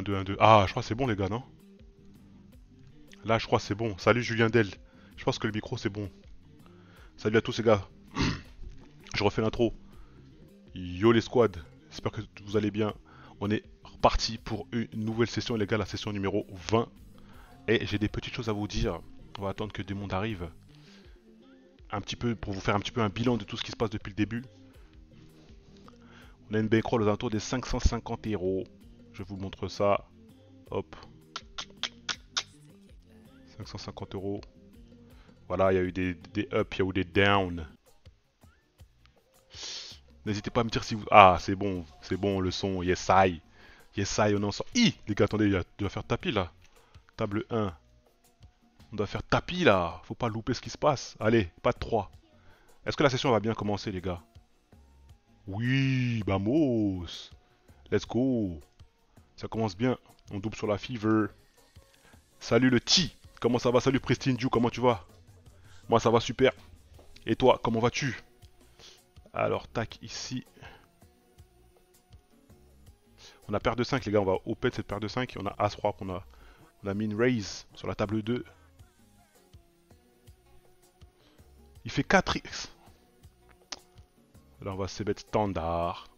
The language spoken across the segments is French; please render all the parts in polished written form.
1-2, 1-2. Ah, je crois que c'est bon, les gars, non? Là, je crois que c'est bon. Salut, Julien Del. Je pense que le micro, c'est bon. Salut à tous, les gars. Je refais l'intro. Yo, les squads. J'espère que vous allez bien. On est reparti pour une nouvelle session, les gars, la session numéro 20. Et j'ai des petites choses à vous dire. On va attendre que des mondes arrivent. Un petit peu, pour vous faire un petit peu un bilan de tout ce qui se passe depuis le début. On a une bankroll aux alentours des 550 euros. Je vous montre ça. Hop. 550 euros. Voilà, il y a eu des ups, il y a eu des downs. N'hésitez pas à me dire si vous... Ah, c'est bon le son. Yes, I. Yes, I, on en sort. Hi les gars, attendez, il doit faire tapis là. Table 1. On doit faire tapis là. Faut pas louper ce qui se passe. Allez, pas de 3. Est-ce que la session va bien commencer, les gars? Oui, vamos. Let's go. Ça commence bien. On double sur la fever. Salut le T. Comment ça va? Salut Pristine Dew, comment tu vas? Moi ça va super. Et toi, comment vas-tu? Alors, tac, ici. On a paire de 5, les gars. On va open cette paire de 5. Et on a As-Roi on a mis une raise sur la table 2. Il fait 4x. Là, on va se mettre standard.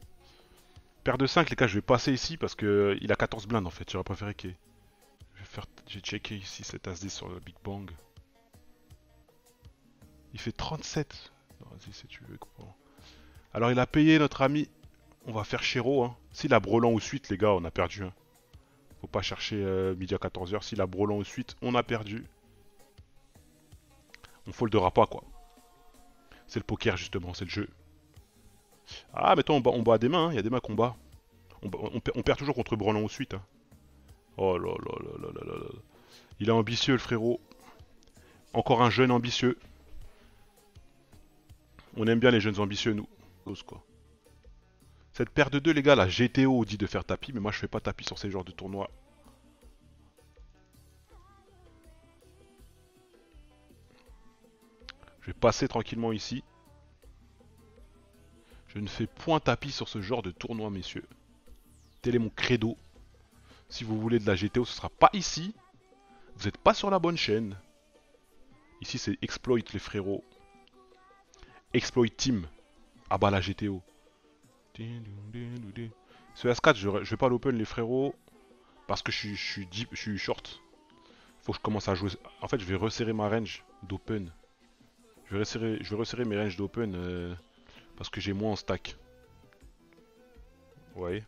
Paire de 5, les gars. Je vais passer ici parce que il a 14 blindes en fait. J'aurais préféré qu'il. J'ai checké ici cet As-10 sur le Big Bang. Il fait 37. Non, vas-y, si tu veux. Quoi. Alors, il a payé notre ami. On va faire Chéro. Hein. S'il a Brelan ou suite, les gars, on a perdu. Hein. Faut pas chercher midi à 14h. S'il a Brelan ou suite, on a perdu. On foldera pas, quoi. C'est le poker, justement. C'est le jeu. Ah, mais toi, on bat des mains. Il y a des mains qu'on bat. On perd toujours contre Brelan ou suite. Hein. Oh là là là là là là. Il est ambitieux, le frérot. Encore un jeune ambitieux. On aime bien les jeunes ambitieux, nous. Quoi. Cette paire de 2, les gars, la GTO dit de faire tapis, mais moi je fais pas tapis sur ces genres de tournois. Je vais passer tranquillement ici. Je ne fais point tapis sur ce genre de tournoi, messieurs. Tel est mon credo. Si vous voulez de la GTO, ce sera pas ici. Vous n'êtes pas sur la bonne chaîne. Ici, c'est Exploit, les frérots. Exploit Team. Ah bah la GTO. Ce S4, je vais pas l'open, les frérots. Parce que je suis short. Faut que je commence à jouer. En fait, je vais resserrer ma range d'open. Je vais resserrer mes ranges d'open parce que j'ai moins en stack. Ouais.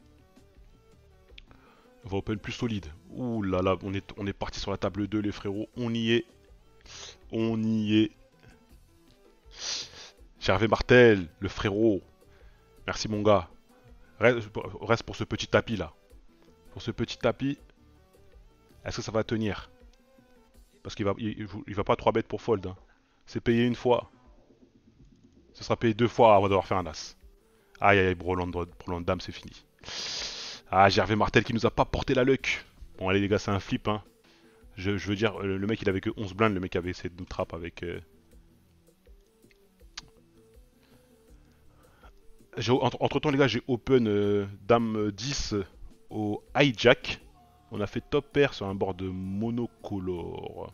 On va open plus solide. Ouh là là, on est parti sur la table 2, les frérots. On y est. On y est. Gervais Martel, le frérot. Merci mon gars. Reste pour ce petit tapis là. Pour ce petit tapis. Est-ce que ça va tenir? Parce il va pas 3 bêtes pour fold. Hein. C'est payé une fois. Ce sera payé 2 fois avant d'avoir fait un as. Aïe aïe, Brelan de dame, c'est fini. Ah, Gervais Martel qui nous a pas porté la luck. Bon, allez les gars, c'est un flip. Hein. Je veux dire, le mec il avait que 11 blindes, le mec avait essayé de nous trap avec. Entre temps, les gars, j'ai open dame 10 au hijack. On a fait top pair sur un board de monocolore.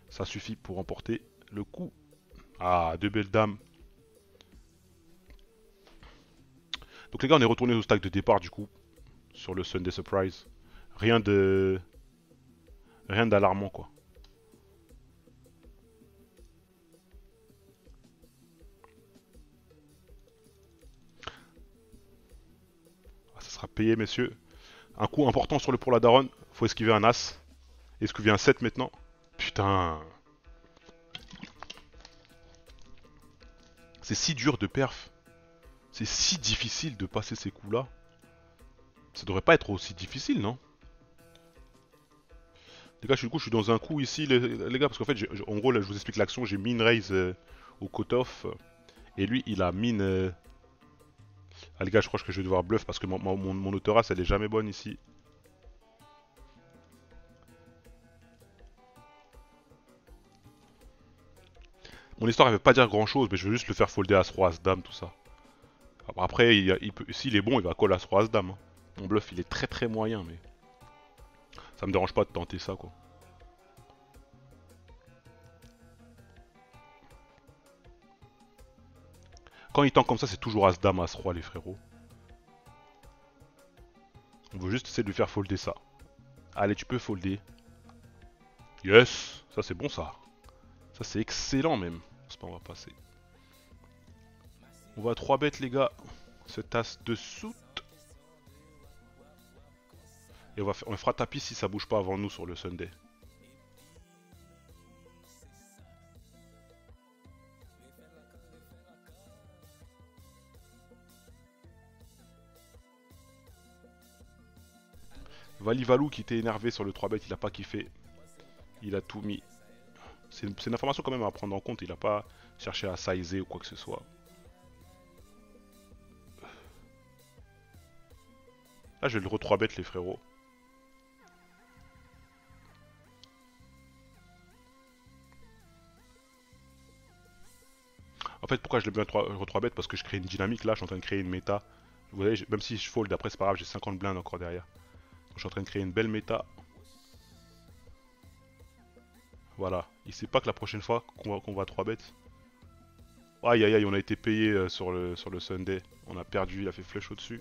Ça suffit pour remporter le coup. Ah, deux belles dames. Donc les gars, on est retourné au stack de départ du coup. Sur le Sunday Surprise. Rien d'alarmant quoi. Ah, ça sera payé messieurs. Un coup important sur le pour la daronne. Faut esquiver un as. Esquiver un 7 maintenant. Putain. C'est si dur de perf. C'est si difficile de passer ces coups là. Ça devrait pas être aussi difficile non? Les gars, du coup, je suis dans un coup ici, les gars, parce qu'en fait, en gros, là, je vous explique l'action. J'ai min raise au cut-off. Et lui, il a min. Ah, les gars, je crois que je vais devoir bluff parce que mon autorace, elle est jamais bonne ici. Mon histoire, elle veut pas dire grand chose, mais je veux juste le faire folder As-Roi, As-Dame, tout ça. Après, s'il est bon, il va call As-Roi, As-Dame. Hein. Mon bluff, il est très très moyen, mais. Ça me dérange pas de tenter ça, quoi. Quand il tente comme ça, c'est toujours As-Dame, As-Roi, les frérots. On veut juste essayer de lui faire folder ça. Allez, tu peux folder. Yes! Ça, c'est bon, ça. Ça, c'est excellent, même. C'est pas, on va passer. On va 3 bêtes, les gars. Cette as de soute. Et on fera tapis si ça bouge pas avant nous sur le Sunday. Valivalou qui était énervé sur le 3 bêtes, il a pas kiffé. Il a tout mis. C'est une information quand même à prendre en compte, il a pas cherché à sizer ou quoi que ce soit. Là, je vais le re 3 bêtes, les frérots. En fait, pourquoi je l'ai bien re 3 bêtes? Parce que je crée une dynamique là, je suis en train de créer une méta. Vous voyez, même si je fold après, c'est pas grave, j'ai 50 blindes encore derrière. Donc, je suis en train de créer une belle méta. Voilà, il sait pas que la prochaine fois qu'on va 3 bêtes. Aïe aïe aïe, on a été payé sur le Sunday. On a perdu, il a fait flush au-dessus.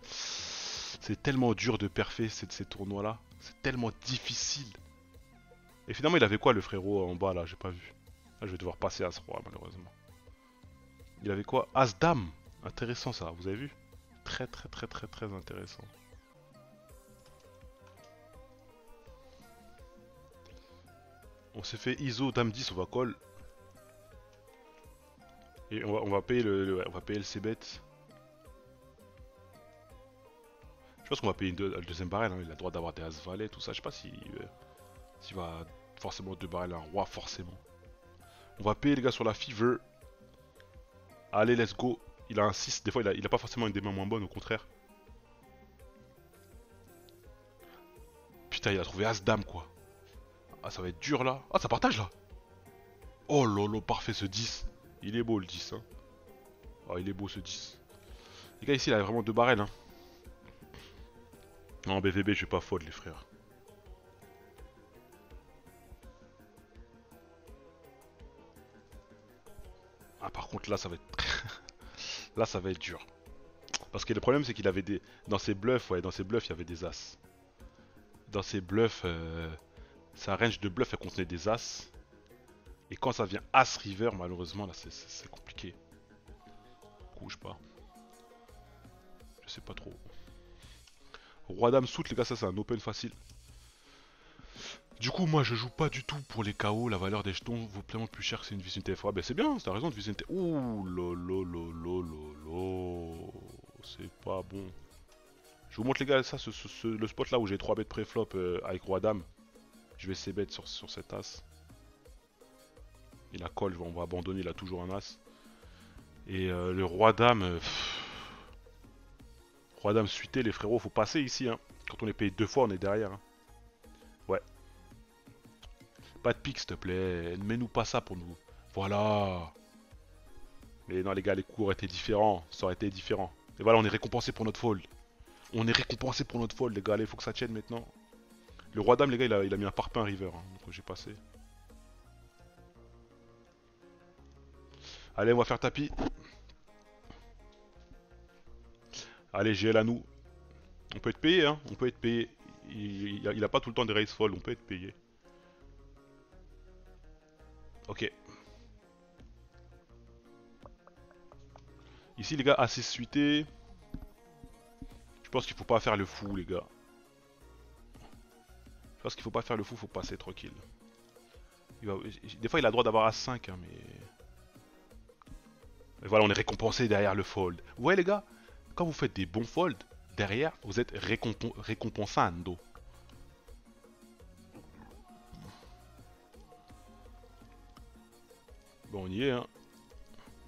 C'est tellement dur de perfer ces tournois là. C'est tellement difficile. Et finalement, il avait quoi le frérot en bas là? J'ai pas vu. Là, je vais devoir passer As-Roi malheureusement. Il avait quoi? As-Dame. Intéressant ça, vous avez vu? Très très très très très intéressant. On s'est fait ISO Dame 10, on va call. Et on va payer on va payer le C-bet. Je pense qu'on va payer le deuxième barrel, hein. Il a le droit d'avoir des As-Valet, tout ça. Je sais pas s'il va forcément 2 barrels, un roi forcément. On va payer les gars sur la Fever. Allez, let's go. Il a un 6, des fois il a pas forcément une des mains moins bonnes, au contraire. Putain, il a trouvé As-Dame quoi. Ah, ça va être dur là. Ah, ça partage là. Oh lolo, parfait ce 10. Il est beau le 10, hein. Oh, il est beau ce 10. Les gars, ici il a vraiment 2 barrels, hein. Non, BVB, je vais pas fold les frères. Ah, par contre là, ça va être... là, ça va être dur. Parce que le problème, c'est qu'il avait des... Dans ses bluffs, ouais, dans ses bluffs, il y avait des As. Dans ses bluffs, sa range de bluff, elle contenait des As. Et quand ça vient As-River, malheureusement, là, c'est compliqué. Bouge pas. Je sais pas trop. Roi-Dame soute, les gars, ça c'est un open facile. Du coup, moi je joue pas du tout pour les KO. La valeur des jetons vaut pleinement plus cher que c'est une vision TFA. Ben c'est bien, t'as raison de vision TFA. Ouh, lolo. C'est pas bon. Je vous montre les gars, ça, le spot là où j'ai 3 bêtes pré-flop avec Roi-Dame. Je vais C-bet sur cet As. Il a call, on va abandonner, il a toujours un As. Et le Roi-Dame. Roi-Dame suité, les frérots, faut passer ici. Hein. Quand on est payé 2 fois, on est derrière. Hein. Ouais. Pas de pique, s'il te plaît. Mets-nous pas ça pour nous. Voilà. Mais non, les gars, les coups auraient été différents. Ça aurait été différent. Et voilà, on est récompensé pour notre fold. On est récompensé pour notre fold, les gars. Allez, faut que ça tienne maintenant. Le Roi-Dame, les gars, il a mis un parpaing river. Hein, donc j'ai passé. Allez, on va faire tapis. Allez, GL à nous. On peut être payé, hein. On peut être payé. Il a pas tout le temps des race fold. On peut être payé. Ok. Ici, les gars, assez suité. Je pense qu'il faut pas faire le fou, les gars. Je pense qu'il faut pas faire le fou, faut passer tranquille. Des fois, il a le droit d'avoir As5, hein, mais... Et voilà, on est récompensé derrière le fold. Ouais, les gars, quand vous faites des bons folds, derrière, vous êtes récompensando. Bon, on y est, hein.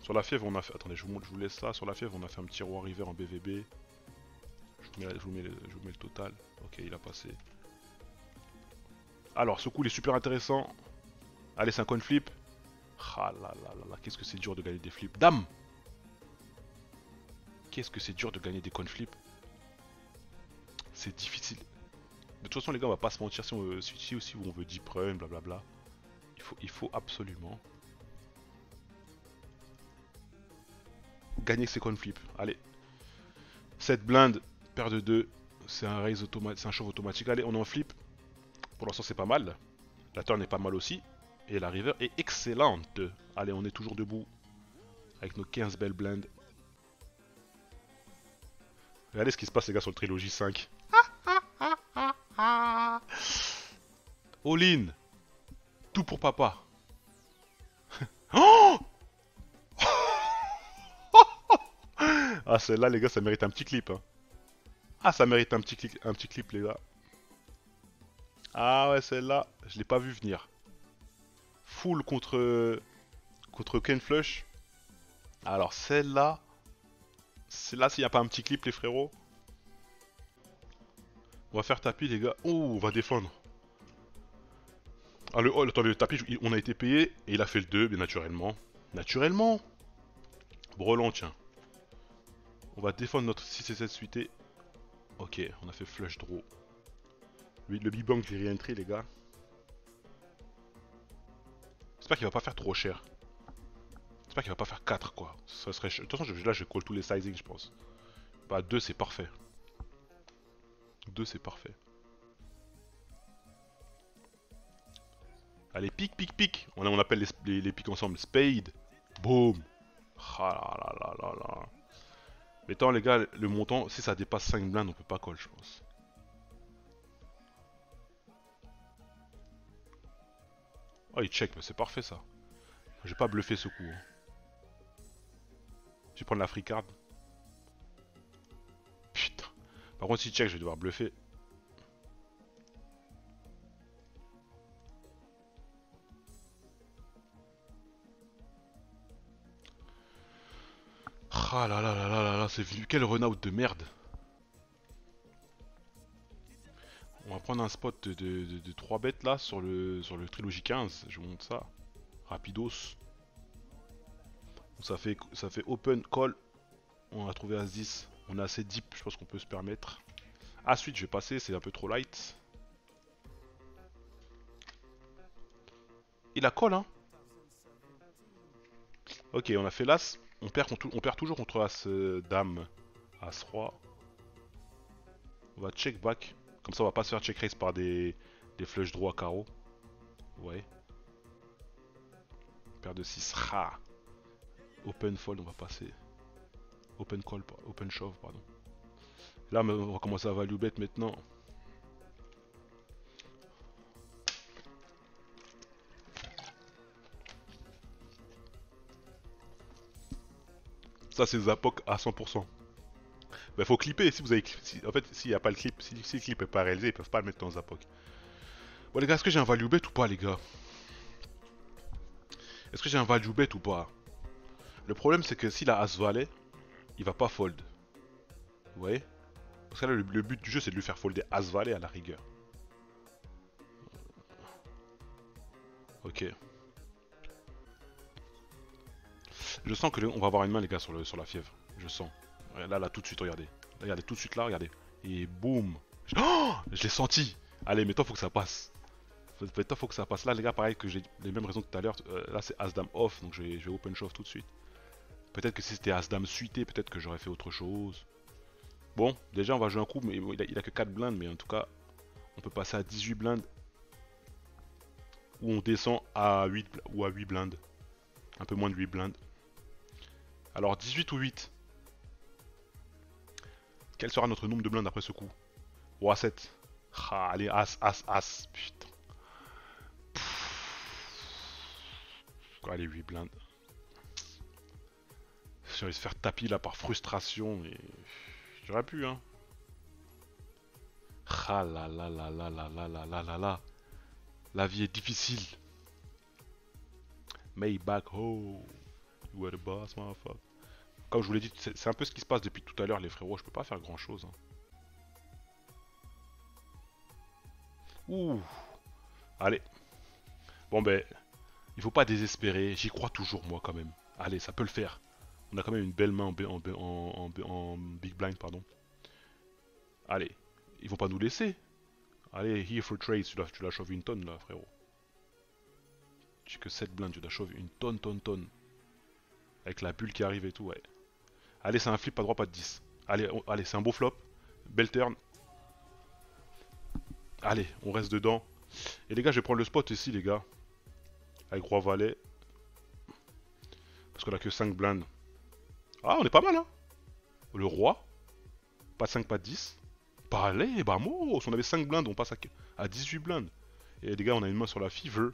Sur la fièvre, on a fait... Attendez, je vous laisse ça. Sur la fièvre, on a fait un petit roi river en BVB. Je vous mets le total. Ok, il a passé. Alors, ce coup, il est super intéressant. Allez, c'est un coin flip. Ah là là là là, qu'est-ce que c'est dur de gagner des flips. Dame! Qu'est-ce que c'est dur de gagner des coin flips. C'est difficile. De toute façon, les gars, on va pas se mentir si on veut switcher aussi ou on veut deep run, blablabla. Il faut absolument gagner ses coin flip. Allez, 7 blindes, paire de 2. C'est un raise automatique, c'est un shove automatique. Allez, on est en flip. Pour l'instant, c'est pas mal. La turn est pas mal aussi. Et la river est excellente. Allez, on est toujours debout. Avec nos 15 belles blindes. Regardez ce qui se passe, les gars, sur le trilogie 5. All in. Tout pour papa. Oh, ah, celle-là, les gars, ça mérite un petit clip. Hein. Ah, ça mérite un petit clip, les gars. Ah ouais, celle-là, je l'ai pas vu venir. Full contre Ken Flush. Alors celle-là, c'est là s'il n'y a pas un petit clip, les frérots. On va faire tapis, les gars. Oh, on va défendre. Ah, attends, le tapis, on a été payé et il a fait le 2, bien naturellement. Naturellement. Brelan, tiens. On va défendre notre 6 et 7 suité. Ok, on a fait flush draw. Le Big Bang, j'ai re-entry, les gars. J'espère qu'il va pas faire trop cher. J'espère qu'il va pas faire 4, quoi. Ça serait... De toute façon, là, je call tous les sizing, je pense. Bah, 2, c'est parfait. 2, c'est parfait. Allez, pique, pique, pique. On appelle les piques ensemble. Spade. Boom. Ah là là là là là. Mais attends, les gars, le montant, si ça dépasse 5 blindes, on peut pas call, je pense. Oh, il check, mais c'est parfait, ça. Je vais pas bluffer ce coup. Hein. Je vais prendre la free card. Putain. Par contre, si check, je vais devoir bluffer. Ah là là là là là là, c'est venu. Quel run-out de merde. On va prendre un spot de 3 bêtes là sur le trilogie 15. Je vous montre ça. Rapidos. Ça fait open call. On a trouvé As-10. On est assez deep, je pense qu'on peut se permettre. As-8, je vais passer, c'est un peu trop light. Il a call, hein. Ok, on a fait l'As. On perd toujours contre As-Dame. As-Roi. On va check back. Comme ça, on va pas se faire check raise par des flush draw à carreau. Ouais. Paire de 6. Ra. Open fold, on va passer. Open call, open shove, pardon. Là, on va commencer à value bet maintenant. Ça, c'est Zapok à 100%. Bah, faut clipper. Si vous avez, en fait, s'il n'y a pas le clip, si le clip n'est pas réalisé, ils peuvent pas le mettre dans Zapok. Bon, les gars, est-ce que j'ai un value bet ou pas, les gars? Est-ce que j'ai un value bet ou pas? Le problème, c'est que s'il a As-Valet, il va pas fold. Vous voyez? Parce que là, le but du jeu, c'est de lui faire folder As-Valet à la rigueur. Ok. Je sens que on va avoir une main, les gars, sur la fièvre. Je sens. Là, tout de suite, regardez. Regardez, tout de suite là, regardez. Et boum. Oh, je l'ai senti. Allez, mais toi, faut que ça passe. Toi, faut que ça passe. Là, les gars, pareil que j'ai les mêmes raisons que tout à l'heure. Là, c'est As-Dame off, donc je vais open shove tout de suite. Peut-être que si c'était As-Dame suité, peut-être que j'aurais fait autre chose. Bon, déjà, on va jouer un coup, mais il a que 4 blindes, mais en tout cas, on peut passer à 18 blindes. Ou on descend à 8 ou à 8 blindes. Un peu moins de 8 blindes. Alors, 18 ou 8? Quel sera notre nombre de blindes après ce coup? Roi 7. Ah, allez, As, As, As. Putain. Allez, 8 blindes. J'aurais se faire tapis là par frustration, mais j'aurais pu, hein. Ah là là là là là là là là là là. La vie est difficile. May back home. You are the boss, motherfucker. Comme je vous l'ai dit, c'est un peu ce qui se passe depuis tout à l'heure, les frérots. Je peux pas faire grand chose. Hein. Ouh. Allez. Bon ben, il faut pas désespérer. J'y crois toujours moi quand même. Allez, ça peut le faire. On a quand même une belle main en big blind, pardon. Allez, ils vont pas nous laisser. Allez, here for trade, tu l'as chauvé une tonne là, frérot. J'ai que 7 blindes, tu l'as chauvé une tonne. Avec la bulle qui arrive et tout, ouais. Allez, c'est un flip, pas droit, pas de 10. Allez, allez, c'est un beau flop. Belle turn. Allez, on reste dedans. Et les gars, je vais prendre le spot ici, les gars. Avec roi valet. Parce qu'on a que 5 blindes. Ah, on est pas mal, hein. Le roi. Pas de 5, pas de 10. Bah allez, bah moi, on avait 5 blindes, on passe à 18 blindes. Et les gars, on a une main sur la fever.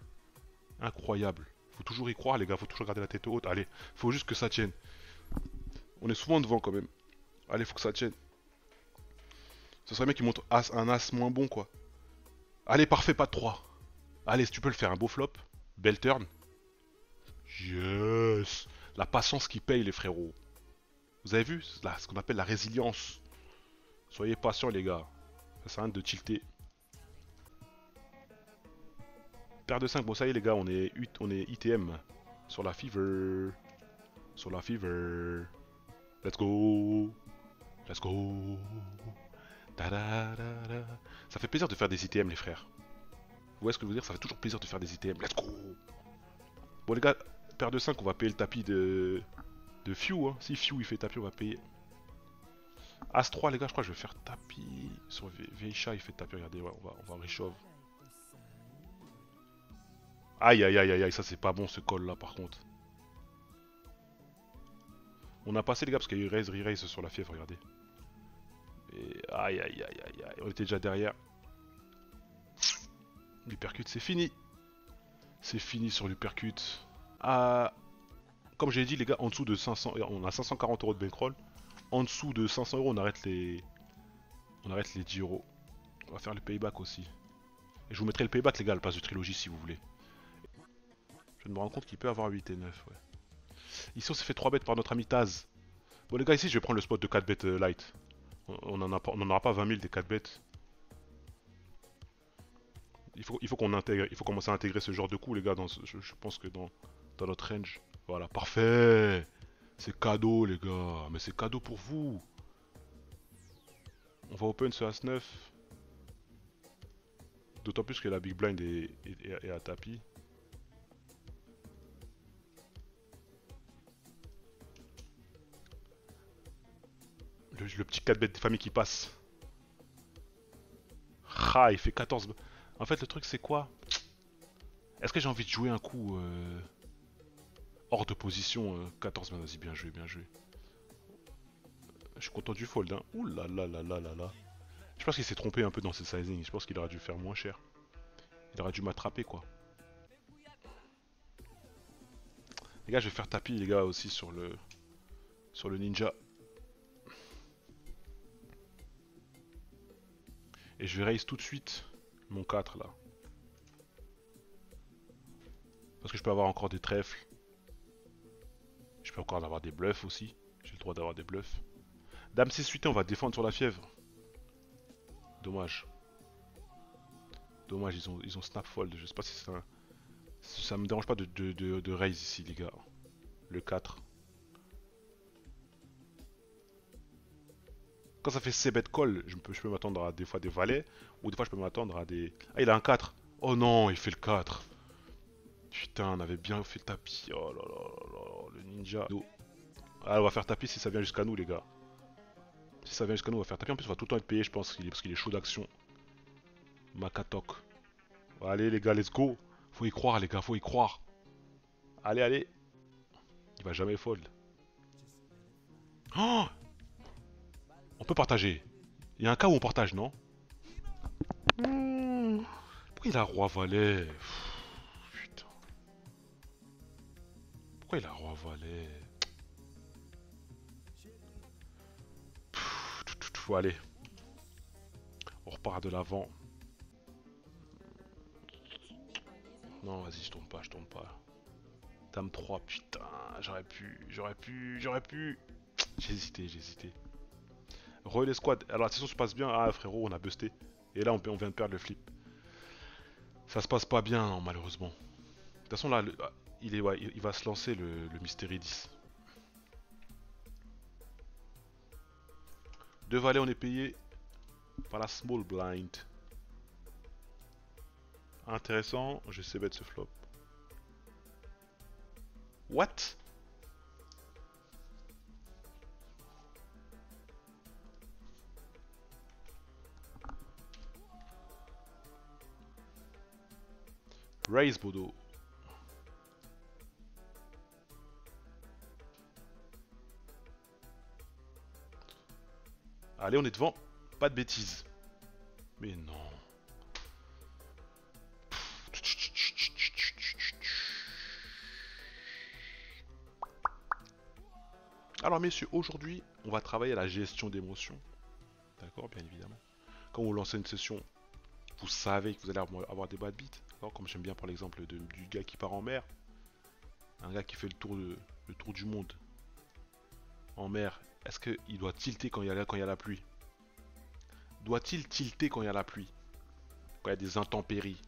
Incroyable. Faut toujours y croire, les gars, faut toujours garder la tête haute. Allez, faut juste que ça tienne. On est souvent devant quand même. Allez, faut que ça tienne. Ce serait bien qu'il montre un as moins bon, quoi. Allez, parfait, pas de 3. Allez, si tu peux le faire, un beau flop. Belle turn. Yes. La patience qui paye, les frérots. Vous avez vu? Là, ce qu'on appelle la résilience. Soyez patients, les gars. Ça sert à rien de tilter. Paire de 5, bon ça y est les gars, on est ITM sur la fever. Sur la fever. Let's go. Let's go. Da -da -da -da. Ça fait plaisir de faire des ITM les frères. Vous voyez ce que je veux dire? Ça fait toujours plaisir de faire des ITM. Let's go. Bon les gars, paire de 5, on va payer le tapis de Few. Hein. Si Few il fait tapis, on va payer. As 3 les gars, je crois que je vais faire tapis. Sur Veisha il fait tapis, regardez, ouais, on va réchauffer. Aïe aïe aïe aïe aïe, ça c'est pas bon ce call là par contre. On a passé les gars parce qu'il y a eu re-raise sur la fièvre, regardez. Et aïe aïe aïe aïe aïe, on était déjà derrière. L'uppercut c'est fini. C'est fini sur l'uppercut. Ah, comme j'ai dit les gars, en dessous de 500, on a 540 € de bankroll. En dessous de 500 € on arrête les 10 €. On va faire le payback aussi. Et je vous mettrai le payback les gars, le pass de trilogie si vous voulez. Je me rends compte qu'il peut avoir 8 et 9, ouais. Ici on s'est fait 3 bêtes par notre ami Taz. Bon les gars, ici je vais prendre le spot de 4 bêtes light. On en aura pas 20 000 des 4 bêtes. Il faut qu'on intègre, il faut commencer à intégrer ce genre de coups les gars, je pense que dans notre range. Voilà, parfait. C'est cadeau les gars, mais c'est cadeau pour vous. On va open ce As-9. D'autant plus que la big blind est à tapis. Le petit 4 bêtes de famille qui passe. Ah, il fait 14. En fait, le truc, c'est quoi? Est-ce que j'ai envie de jouer un coup hors de position 14 mains, vas-y, bien joué, bien joué. Je suis content du fold, hein. Ouh là là là là là là. Je pense qu'il s'est trompé un peu dans ses sizing. Je pense qu'il aurait dû faire moins cher. Il aurait dû m'attraper, quoi. Les gars, je vais faire tapis, les gars, aussi sur le ninja. Et je vais raise tout de suite mon 4 là. Parce que je peux avoir encore des trèfles. Je peux encore avoir des bluffs aussi. J'ai le droit d'avoir des bluffs. Dame 6 8 on va défendre sur la fièvre. Dommage. Dommage, ils ont snap fold. Je sais pas si c'est un... Ça me dérange pas de raise ici les gars. Le 4. Quand ça fait C bet call, je peux m'attendre à des fois des valets. Ou des fois je peux m'attendre à des... Ah il a un 4. Oh non, il fait le 4. Putain, on avait bien fait le tapis. Oh là là là là, le ninja. Ah, on va faire tapis si ça vient jusqu'à nous, les gars. Si ça vient jusqu'à nous, on va faire tapis. En plus, on va tout le temps être payé, je pense, parce qu'il est chaud d'action. Makatok. Allez, les gars, let's go. Faut y croire, les gars, faut y croire. Allez, allez. Il va jamais fold. Oh, on peut partager. Il y a un cas où on partage, non? Pourquoi il a roi valet? Putain. Pourquoi il a roi valet? Allez. On repart de l'avant. Non, vas-y, je tourne pas, je tourne pas. Dame 3, putain, j'aurais pu. J'ai hésité. Relais squad. Alors la session se passe bien. Ah frérot, on a busté. Et là, on vient de perdre le flip. Ça se passe pas bien, non, malheureusement. De toute façon, là, il va se lancer le Mystery 10. Deux valets, on est payé par la small blind. Intéressant, je sais bet ce flop. What? Raise Bodo. Allez, on est devant. Pas de bêtises. Mais non. Alors messieurs, aujourd'hui, on va travailler à la gestion d'émotions. D'accord, bien évidemment. Quand vous lancez une session, vous savez que vous allez avoir des bad beats. Comme j'aime bien par l'exemple du gars qui part en mer. Un gars qui fait le tour du monde en mer. Est-ce qu'il doit tilter quand il y a la pluie? Doit-il tilter quand il y a la pluie? Quand il y a des intempéries?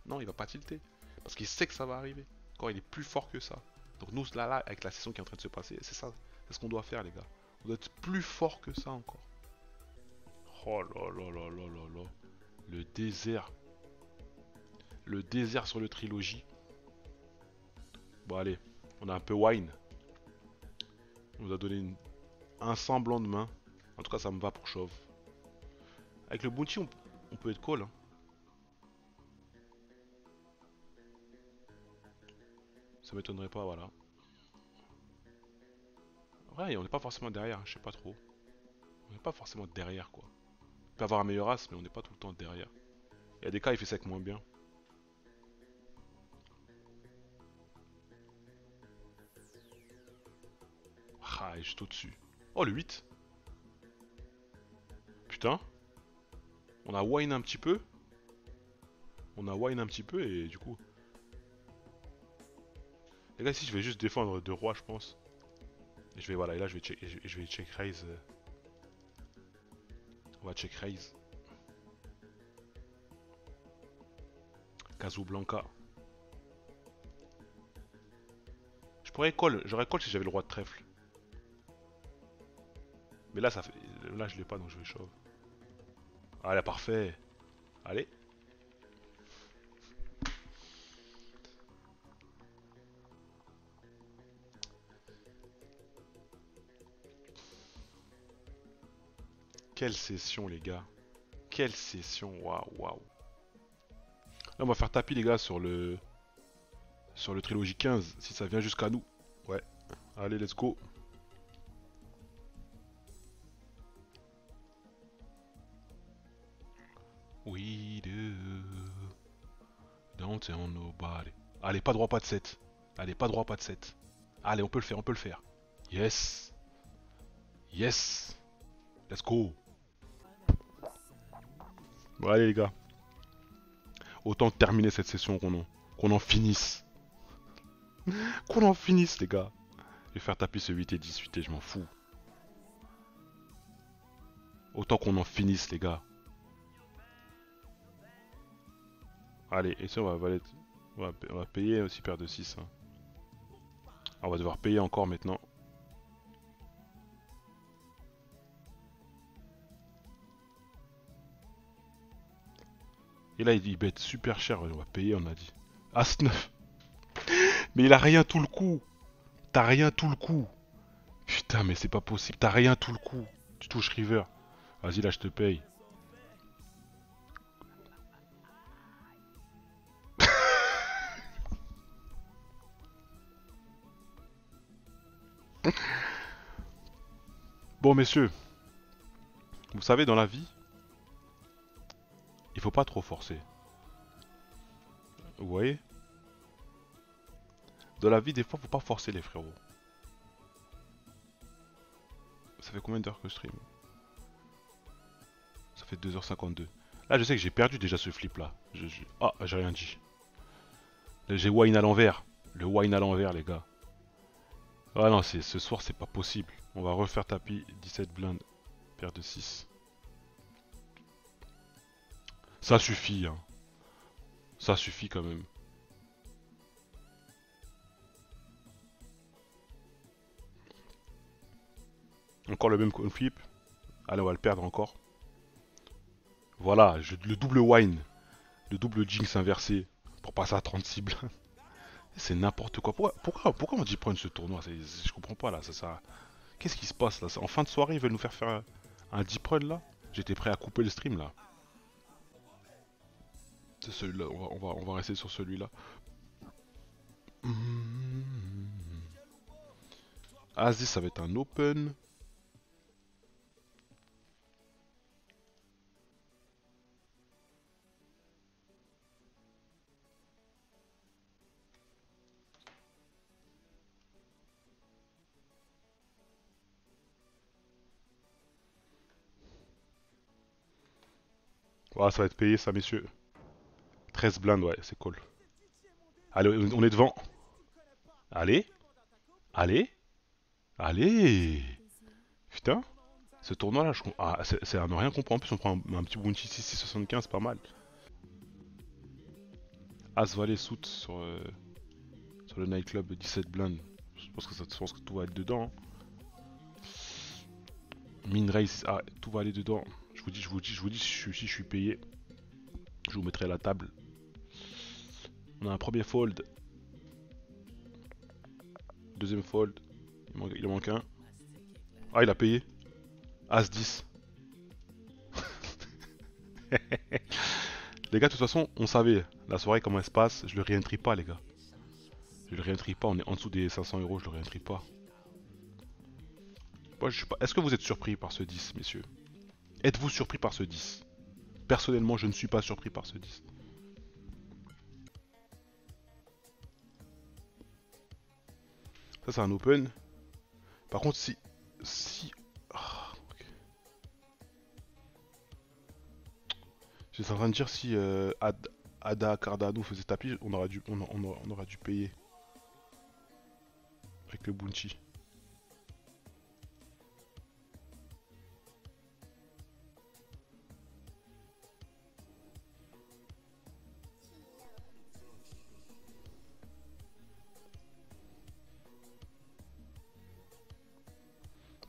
Non, il va pas tilter. Parce qu'il sait que ça va arriver. Quand il est plus fort que ça. Donc nous, là, avec la session qui est en train de se passer, c'est ça. C'est ce qu'on doit faire, les gars. On doit être plus fort que ça encore. Oh là là là là là là. Le désert. Le désert sur le trilogie. Bon, allez. On a un peu wine. On nous a donné un semblant de main. En tout cas, ça me va pour shove. Avec le bounty, on peut être call. Hein. Ça m'étonnerait pas, voilà. Ouais, on n'est pas forcément derrière, je sais pas trop. On n'est pas forcément derrière, quoi. On peut avoir un meilleur as, mais on n'est pas tout le temps derrière. Il y a des cas, il fait ça avec moins bien. Ah, il est juste au-dessus. Oh, le 8. Putain. On a wine un petit peu. On a wine un petit peu et du coup... Les gars, ici, je vais juste défendre deux rois, je pense. Et je vais, voilà, et là, je vais check raise. On va check raise. Casablanca. Je pourrais call, j'aurais call si j'avais le roi de trèfle. Mais là, ça fait... Là, je l'ai pas, donc je vais shove. Allez, parfait. Allez. Quelle session, les gars. Quelle session, waouh, waouh. Là, on va faire tapis, les gars, sur le trilogie 15, si ça vient jusqu'à nous. Ouais. Allez, let's go. We do. Don't tell nobody. Allez, pas droit, pas de 7. Allez, pas droit, pas de 7. Allez, on peut le faire, on peut le faire. Yes. Yes. Let's go. Bon, allez, les gars. Autant terminer cette session qu'on en finisse. Qu'on en finisse, les gars. Je vais faire taper ce 8 et 18 et je m'en fous. Autant qu'on en finisse, les gars. Allez, et ça, on va payer aussi paire de 6. Hein. On va devoir payer encore maintenant. Et là, il bête super cher. On va payer, on a dit. As 9. Mais il a rien tout le coup. T'as rien tout le coup. Putain, mais c'est pas possible. T'as rien tout le coup. Tu touches river. Vas-y, là, je te paye. Bon, messieurs. Vous savez, dans la vie, il faut pas trop forcer. Vous voyez? Dans la vie, des fois, faut pas forcer les frérots. Ça fait combien d'heures que je stream? Ça fait 2h52. Là, je sais que j'ai perdu déjà ce flip là. Ah, j'ai rien dit. J'ai wine à l'envers. Le wine à l'envers, les gars. Ah non, ce soir, c'est pas possible. On va refaire tapis 17 blindes. Paire de 6. Ça suffit, hein. Ça suffit quand même. Encore le même coin flip. Allez, on va le perdre encore. Voilà, le double wine. Le double jinx inversé pour passer à 36 blindes. C'est n'importe quoi. Pourquoi on dit prendre ce tournoi? Je comprends pas là. Qu'est-ce qui se passe là? En fin de soirée, ils veulent nous faire faire un deep run là? J'étais prêt à couper le stream là. C'est celui-là. On va rester sur celui-là. As-10, ça va être un open. Voilà, ça va être payé ça, messieurs. 13 blindes, ouais, c'est cool. Allez, on est devant. Allez, allez, allez. Putain, ce tournoi là, c'est à ne rien comprendre. En plus, on prend un petit bounty 6,75, c'est pas mal. As valet soute sur le nightclub 17 blindes. Je pense que tout va être dedans. Hein. Min race, ah, tout va aller dedans. Si je suis payé. Je vous mettrai la table. On a un premier fold. Deuxième fold. Il en manque un. Ah, il a payé. As 10. Les gars, de toute façon, on savait la soirée comment elle se passe. Je le réentry pas, les gars. Je le réentry pas. On est en dessous des 500 euros. Je le réentry pas. Moi, je suis pas. Est-ce que vous êtes surpris par ce 10, messieurs? Êtes-vous surpris par ce 10? Personnellement, je ne suis pas surpris par ce 10. Ça, c'est un open. Par contre, si... Ah, ok. J'étais en train de dire si Ada Cardano faisait tapis, on aurait dû payer. Avec le bounty.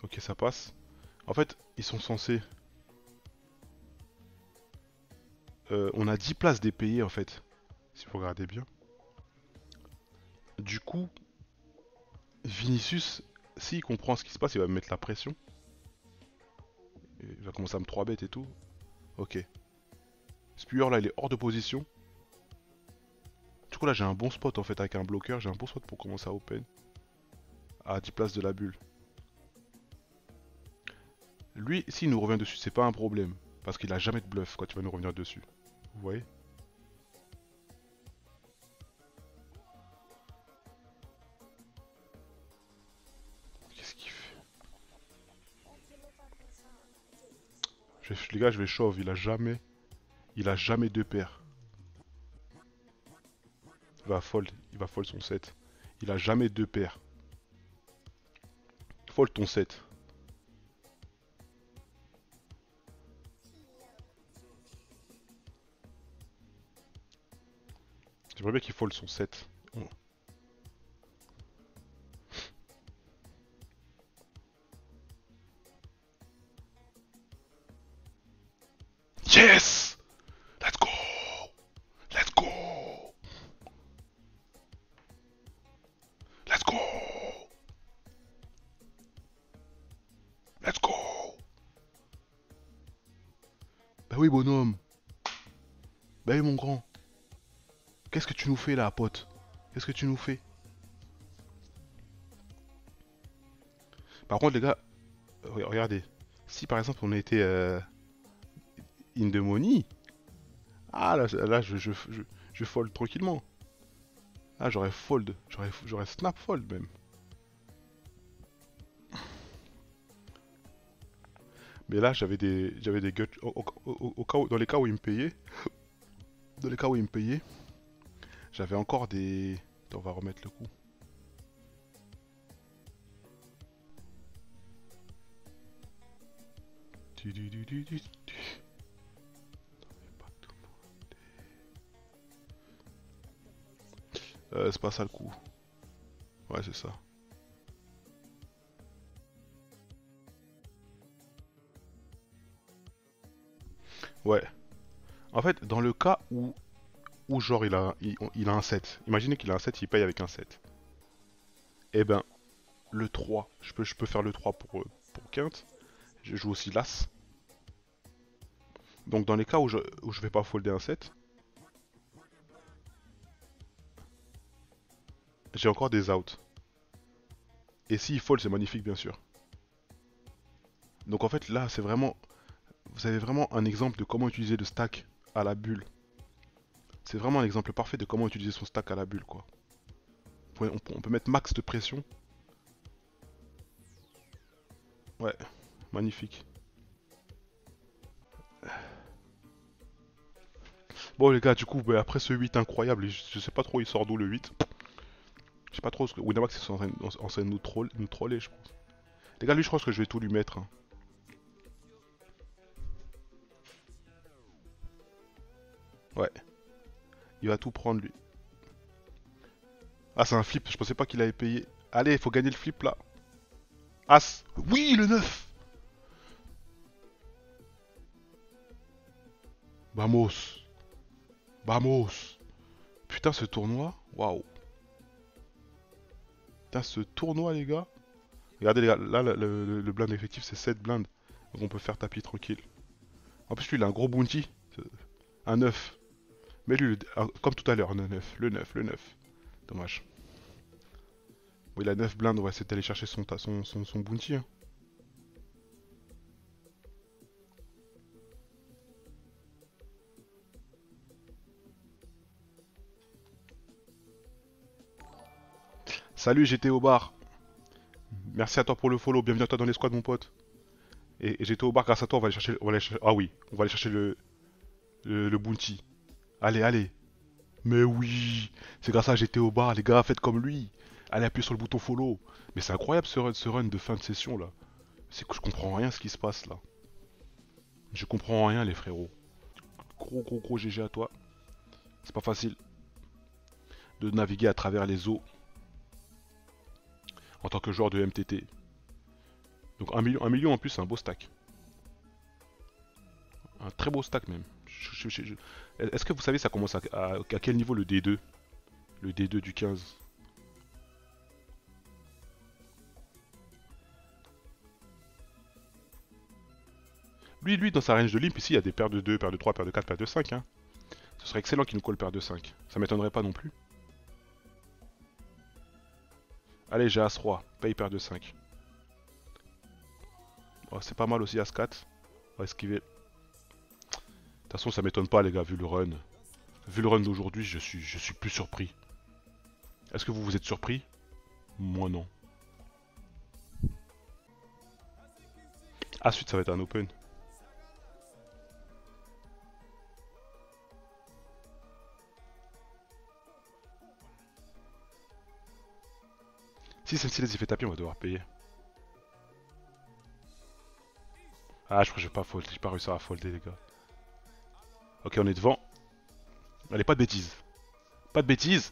Ok, ça passe. En fait, ils sont censés... on a 10 places dépayées en fait. Si vous regardez bien. Du coup, Vinicius, s'il comprend ce qui se passe, il va me mettre la pression. Il va commencer à me 3 bêtes et tout. Ok. Spuer là, il est hors de position. Du coup là, j'ai un bon spot en fait avec un bloqueur. J'ai un bon spot pour commencer à open. À 10 places de la bulle. Lui, s'il nous revient dessus, c'est pas un problème. Parce qu'il a jamais de bluff quand il va nous revenir dessus. Vous voyez? Qu'est-ce qu'il fait? Les gars, je vais shove. Il a jamais deux paires. Il va fold son set. Il a jamais deux paires. Fold ton set. J'aimerais bien qu'il fold son set. Oh. Yes! Let's go! Let's go! Let's go! Let's go! Bah oui, bonhomme. Bah oui, mon grand. Qu'est-ce que tu nous fais là, pote? Qu'est-ce que tu nous fais? Par contre, les gars, regardez. Si par exemple on était in the money, ah là je fold tranquillement. Ah, j'aurais fold. J'aurais snap fold même. Mais là, j'avais des guts. Dans les cas où il me payait, dans les cas où il me payait, j'avais encore des. Attends, on va remettre le coup. C'est pas ça le coup. Ouais, c'est ça. Ouais. En fait, dans le cas où ou genre il a un 7. Imaginez qu'il a un 7, il paye avec un 7. Eh ben, le 3, je peux faire le 3 pour quinte. Je joue aussi l'As. Donc dans les cas où je vais pas folder un 7, j'ai encore des outs. Et s'il fold, c'est magnifique bien sûr. Donc en fait là, c'est vraiment... Vous avez vraiment un exemple de comment utiliser le stack à la bulle. C'est vraiment un exemple parfait de comment utiliser son stack à la bulle quoi. On peut mettre max de pression. Ouais, magnifique. Bon les gars, du coup, bah, après ce 8 incroyable, je sais pas trop il sort d'où le 8. Je sais pas trop ce que... Winamax est en train de nous troller, je pense. Les gars, lui, je pense que je vais tout lui mettre. Hein. Ouais, il va tout prendre lui. Ah, c'est un flip, je pensais pas qu'il avait payé. Allez, il faut gagner le flip là. As. Oui, le 9. Vamos. Vamos. Putain, ce tournoi. Waouh. Putain, ce tournoi, les gars. Regardez, les gars, là, le blind effectif, c'est 7 blindes. Donc on peut faire tapis tranquille. En plus, lui, il a un gros bounty. Un 9. Mais lui, comme tout à l'heure, un 9. Le 9, le 9. Dommage. Bon, il a 9 blindes, ouais, c'est d'aller chercher son bounty. Hein. Salut, j'étais au bar. Merci à toi pour le follow. Bienvenue à toi dans les squads, mon pote. Et j'étais au bar grâce à toi. Ah oui, on va aller chercher le bounty. Allez, allez. Mais oui, c'est grâce à j'étais au bar, les gars, faites comme lui. Allez, appuyez sur le bouton follow. Mais c'est incroyable ce run de fin de session là. C'est que je comprends rien ce qui se passe là. Je comprends rien, les frérots. Gros GG à toi. C'est pas facile de naviguer à travers les eaux en tant que joueur de MTT. Donc 1 million en plus, c'est un beau stack. Un très beau stack même. Est-ce que vous savez ça commence à quel niveau le D2? Le D2 du 15. Lui, dans sa range de limp, ici, il y a des paires de 2, paires de 3, paires de 4, paires de 5. Hein. Ce serait excellent qu'il nous colle paire de 5. Ça m'étonnerait pas non plus. Allez, j'ai As-Roi. Paye paire de 5. Oh, c'est pas mal aussi As-4. On va esquiver. De toute façon, ça m'étonne pas, les gars, vu le run. Vu le run d'aujourd'hui, je suis plus surpris. Est-ce que vous êtes surpris? Moi, non. As-8, ça va être un open. Si Sensi les fait taper, on va devoir payer. Ah, je crois que je vais pas folder. J'ai pas réussi à folder, les gars. Ok, on est devant. Allez, pas de bêtises. Pas de bêtises.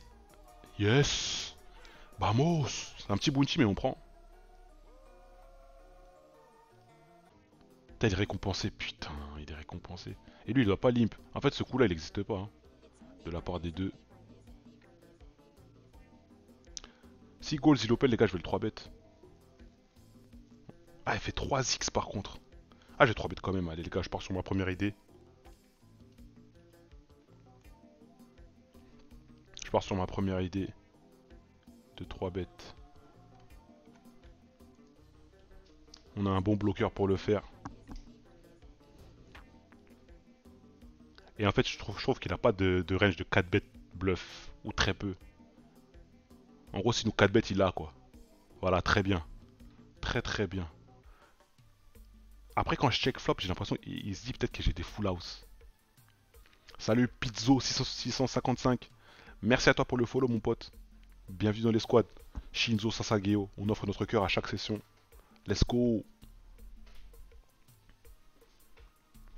Yes. Vamos. C'est un petit bounty, mais on prend. Putain, il est récompensé. Putain, il est récompensé. Et lui, il doit pas limp. En fait, ce coup-là, il n'existe pas. Hein, de la part des deux. Si goals, il open, les gars, je vais le 3 bet. Ah, il fait 3x par contre. Ah, j'ai 3 bet quand même. Allez, les gars, je pars sur ma première idée. Je pars sur ma première idée de 3 bêtes. On a un bon bloqueur pour le faire. Et en fait, je trouve qu'il n'a pas de range de 4 bêtes bluff. Ou très peu. En gros, si nous 4 bêtes, il a quoi. Voilà, très bien. Très bien. Après, quand je check flop, j'ai l'impression qu'il se dit peut-être que j'ai des full house. Salut Pizzo 655. Merci à toi pour le follow, mon pote. Bienvenue dans les squads. Shinzo Sasageo, on offre notre cœur à chaque session. Let's go.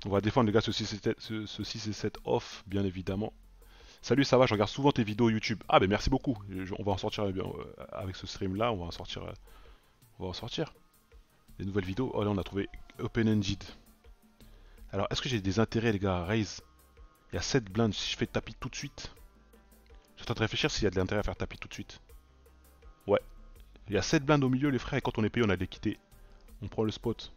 On va défendre les gars ce 6 et 7 off, bien évidemment. Salut, ça va, je regarde souvent tes vidéos YouTube. Ah ben merci beaucoup. On va en sortir avec ce stream là, on va en sortir. Des nouvelles vidéos. Oh là on a trouvé Open-Ended. Alors est-ce que j'ai des intérêts les gars? Raise. Il y a 7 blindes, si je fais tapis tout de suite. Je suis en train de réfléchir s'il y a de l'intérêt à faire tapis tout de suite. Ouais. Il y a 7 blindes au milieu, les frères, et quand on est payé, on a de l'équité. On prend le spot.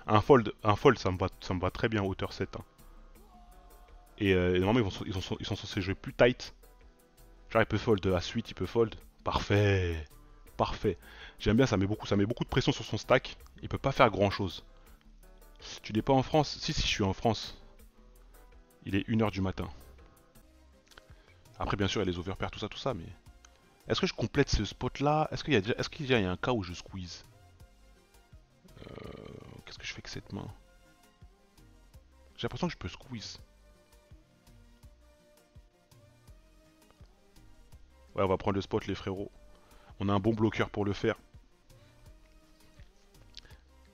Un fold ça me va très bien, hauteur 7. Hein. Et normalement, ils sont censés jouer plus tight. Genre, il peut fold à suite, il peut fold. Parfait. Parfait. J'aime bien, ça met beaucoup de pression sur son stack. Il peut pas faire grand chose. Tu n'es pas en France? Si, si, je suis en France. Il est 1h du matin. Après, bien sûr, il y a les overpairs, tout ça, mais... Est-ce que je complète ce spot-là? Est-ce qu'il y a déjà... Est-ce qu'il y a un cas où je squeeze? Qu'est-ce que je fais avec cette main? J'ai l'impression que je peux squeeze. Ouais, on va prendre le spot, les frérots. On a un bon bloqueur pour le faire.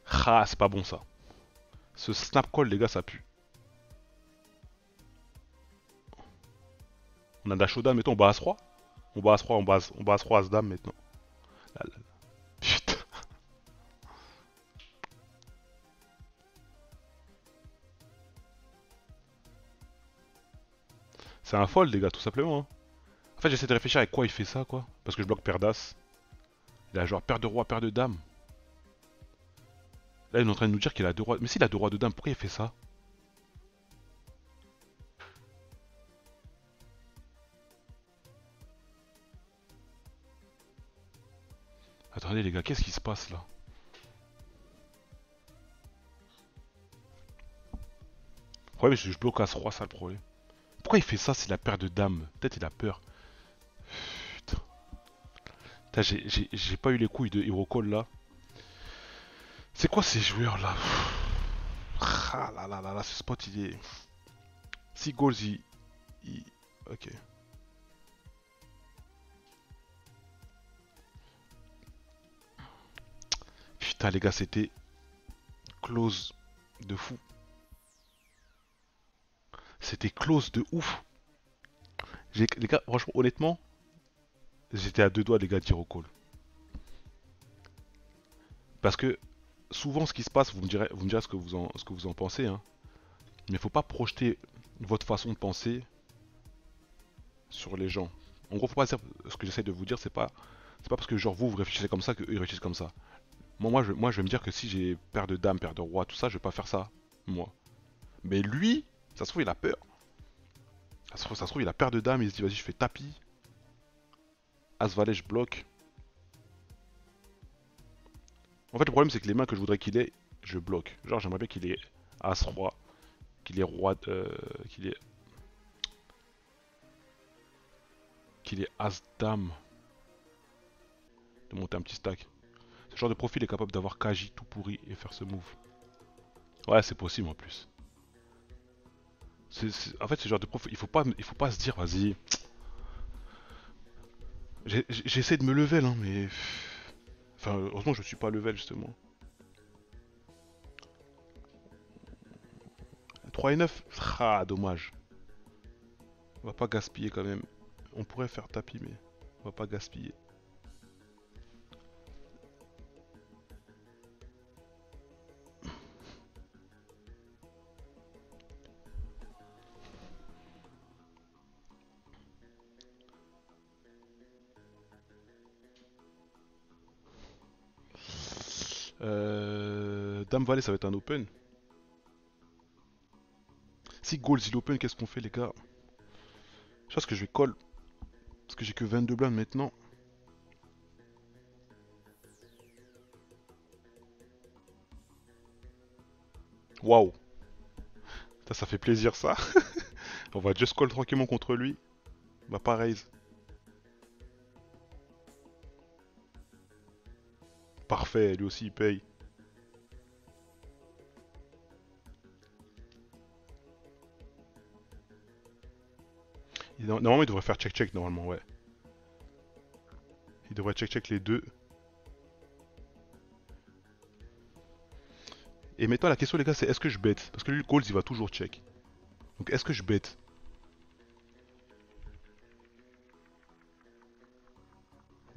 Ah, c'est pas bon, ça. Ce snap call, les gars, ça pue. On a de la showdown, mettons, on bat As-Roi. On bat As-Roi, on bat As-Roi, As-Dame, maintenant. Là, là. Putain. C'est un fold, les gars, tout simplement. Hein. En fait, j'essaie de réfléchir avec quoi il fait ça, quoi. Parce que je bloque paire d'As. Il a genre paire de roi, paire de dame. Là, il est en train de nous dire qu'il a deux rois. Mais s'il a deux rois de dame, pourquoi il fait ça? Attendez, les gars, qu'est-ce qui se passe là? Le problème, c'est que je bloque As-Roi, ça le problème. Pourquoi il fait ça s'il a paire de dame? Peut-être il a peur. Putain. Putain, j'ai pas eu les couilles de Hero Call là. C'est quoi ces joueurs là? Ah là là là là, ce spot il est. Si goals il... Ok. Putain les gars, c'était close de fou. C'était close de ouf. Les gars, franchement, honnêtement, j'étais à deux doigts les gars de Hero Call. Parce que souvent ce qui se passe, vous me direz ce que vous en pensez, hein. Mais faut pas projeter votre façon de penser sur les gens. En gros, faut pas dire, ce que j'essaie de vous dire, c'est pas parce que genre vous réfléchissez comme ça qu'eux ils réfléchissent comme ça. Moi, je vais me dire que si j'ai paire de dame, paire de roi, tout ça, je vais pas faire ça, moi. Mais lui, ça se trouve, il a peur. Ça se trouve, il a paire de dame, il se dit, vas-y, je fais tapis. As-Valet, je bloque. En fait, le problème, c'est que les mains que je voudrais qu'il ait, je bloque. Genre, j'aimerais bien qu'il ait As-Roi, qu'il ait Roi, qu'il ait As-Dame. De monter un petit stack. Ce genre de profil est capable d'avoir Kaji tout pourri et faire ce move. Ouais, c'est possible en plus. En fait, ce genre de profil, il faut pas se dire, vas-y. J'essaie de me level, hein, mais. Enfin, heureusement, je suis pas level justement. 3 et 9. Ah, dommage. On va pas gaspiller quand même. On pourrait faire tapis, mais on va pas gaspiller. Dame Valet, ça va être un open. Si Goals il open, qu'est-ce qu'on fait, les gars? Je pense que je vais call. Parce que j'ai que 22 blindes maintenant. Waouh! Ça fait plaisir ça. On va just call tranquillement contre lui. Bah pas raise. Parfait, lui aussi il paye. Normalement il devrait faire check-check normalement, ouais. Il devrait check-check les deux. Et maintenant la question les gars c'est est-ce que je bet? Parce que lui le calls il va toujours check. Donc est-ce que je bet?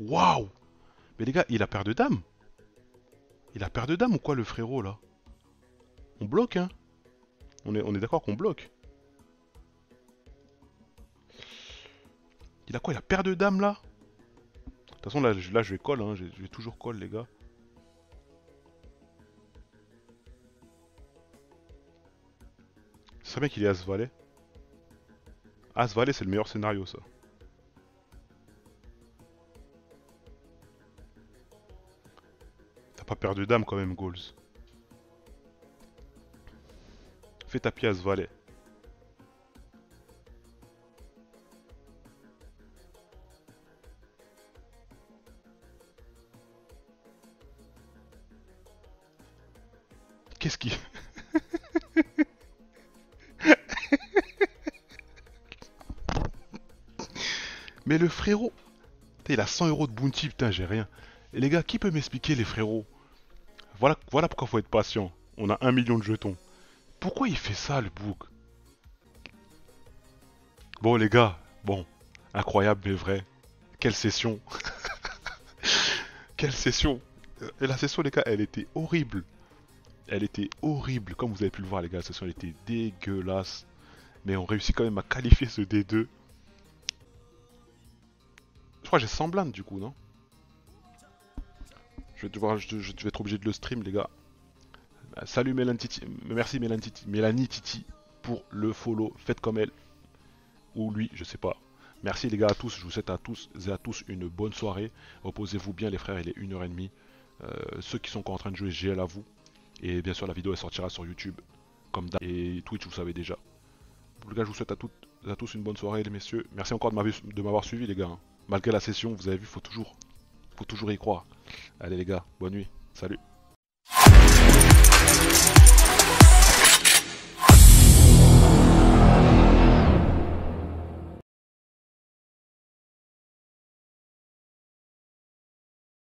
Waouh! Mais les gars, il a paire de dames. Il a paire de dames ou quoi le frérot là? On bloque hein? On est d'accord qu'on bloque. Il a quoi? Il a paire de dames là? De toute façon, là je vais call, hein. Je vais toujours call, les gars. C'est bien qu'il est As-Valet. As-Valet, c'est le meilleur scénario, ça. T'as pas paire de dames quand même, Goals. Fais tapis As-Valet. Qu'est-ce qui... Mais le frérot... Putain, il a 100 euros de bounty, putain, j'ai rien. Et les gars, qui peut m'expliquer, les frérots? Voilà pourquoi faut être patient. On a 1 million de jetons. Pourquoi il fait ça, le bouc? Bon, les gars, bon. Incroyable, mais vrai. Quelle session. Quelle session. Et la session, les gars, elle était horrible. Elle était horrible. Comme vous avez pu le voir, les gars, la session, elle était dégueulasse. Mais on réussit quand même à qualifier ce D2. Je crois que j'ai 100 blindes, du coup, non? je vais être obligé de le stream, les gars. Salut Mélanie, merci Mélanie Titi pour le follow. Faites comme elle. Ou lui, je sais pas. Merci les gars à tous. Je vous souhaite à tous et à tous une bonne soirée. Reposez-vous bien les frères, il est 1h30. Ceux qui sont encore en train de jouer, GL à vous. Et bien sûr la vidéo elle sortira sur YouTube. Comme d'hab. Et Twitch vous savez déjà. Les gars, je vous souhaite à toutes et à tous une bonne soirée les messieurs. Merci encore de m'avoir suivi les gars. Hein. Malgré la session, vous avez vu, faut toujours y croire. Allez les gars, bonne nuit. Salut.